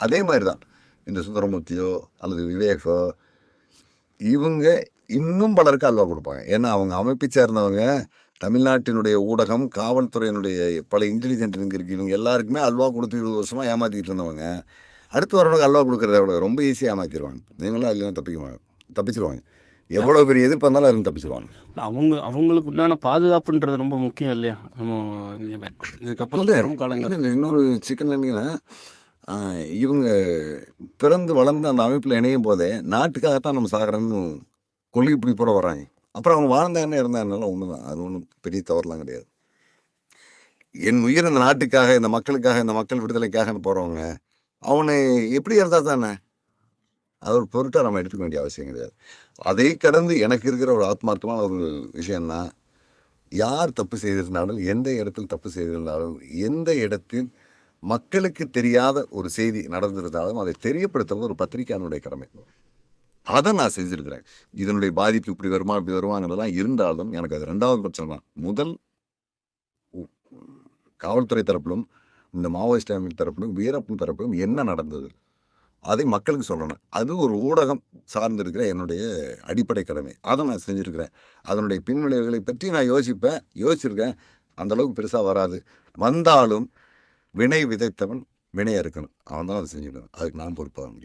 அதே மாதிரி தான் இந்த சுந்தரமூர்த்தியோ அல்லது விவேகோ இவங்க இன்னும் பலருக்கு அல்வா கொடுப்பாங்க. ஏன்னா அவங்க அமைப்பை சேர்ந்தவங்க, தமிழ்நாட்டினுடைய ஊடகம், காவல்துறையினுடைய பல இன்டெலிஜென்ட் இருக்கு, இவங்க எல்லாருக்குமே அல்வா கொடுத்து 20 வருஷமா ஏமாத்திக்கிட்டு இருந்தவங்க அடுத்து வரவங்களுக்கு அல்வா கொடுக்குறத விட ரொம்ப ஈஸியாக ஏமாற்றிடுவாங்க. நீங்களும் அதில் தப்பிச்சிருவாங்க. எவ்வளோ பெரிய எதிர்ப்பு இருந்தாலும் அதில் தப்பிச்சிருவாங்க. அவங்களுக்கு உண்டான பாதுகாப்புன்றது ரொம்ப முக்கியம் இல்லையா? நம்ம இதுக்கப்புறம் இன்னொரு சிக்கன் இல்லைங்கன்னா, இவங்க பிறந்து வளர்ந்து அந்த அமைப்பில் இணையும் போதே நாட்டுக்காகத்தான் நம்ம சாகிறோன்னு கொள்கை பிடிப்போட வராங்க. அப்புறம் அவங்க வாழ்ந்தாங்கன்னு இருந்தாங்கனால ஒன்று தான், அது ஒன்றும் பெரிய தவறுலாம் கிடையாது. என் உயிர் இந்த நாட்டுக்காக, இந்த மக்களுக்காக, இந்த மக்கள் விடுதலைக்காக போகிறவங்க அவனை எப்படி இருந்தால் தானே அது ஒரு பொருட்டாக நம்ம எடுத்துக்க வேண்டிய அவசியம் கிடையாது. அதை கடந்து எனக்கு இருக்கிற ஒரு ஆத்மார்த்தமான ஒரு விஷயம்னா, யார் தப்பு செய்திருந்தாலும், எந்த இடத்தில் தப்பு செய்திருந்தாலும், எந்த இடத்தில் மக்களுக்கு தெரியாத ஒரு செய்தி நடந்திருந்தாலும் அதை தெரியப்படுத்துறது ஒரு பத்திரிகையாளனுடைய கடமை. அதை நான் செஞ்சுருக்கிறேன். இதனுடைய பாதிப்பு இப்படி வருமா இப்படி வருமானதெல்லாம் இருந்தாலும் எனக்கு அது 2வது பட்சம் தான். முதல் காவல்துறை தரப்பிலும் இந்த மாவோயிஸ்ட் அமைப்பு தரப்பிலும் வீரப்பன் தரப்பிலும் என்ன நடந்தது அதை மக்களுக்கு சொல்லணும். அது ஒரு ஊடகம் சார்ந்திருக்கிற என்னுடைய அடிப்படை கடமை. அதை நான் செஞ்சுருக்கிறேன். அதனுடைய பின்விளைவுகளை பற்றி நான் யோசிச்சிருக்கேன். அந்தளவுக்கு பெருசாக வராது. வந்தாலும் வினை விதைத்தவன் வினையாக இருக்கணும். அவன் தான் அதை செஞ்சுக்கணும். அதுக்கு நான் பொறுப்பாக முடியும்.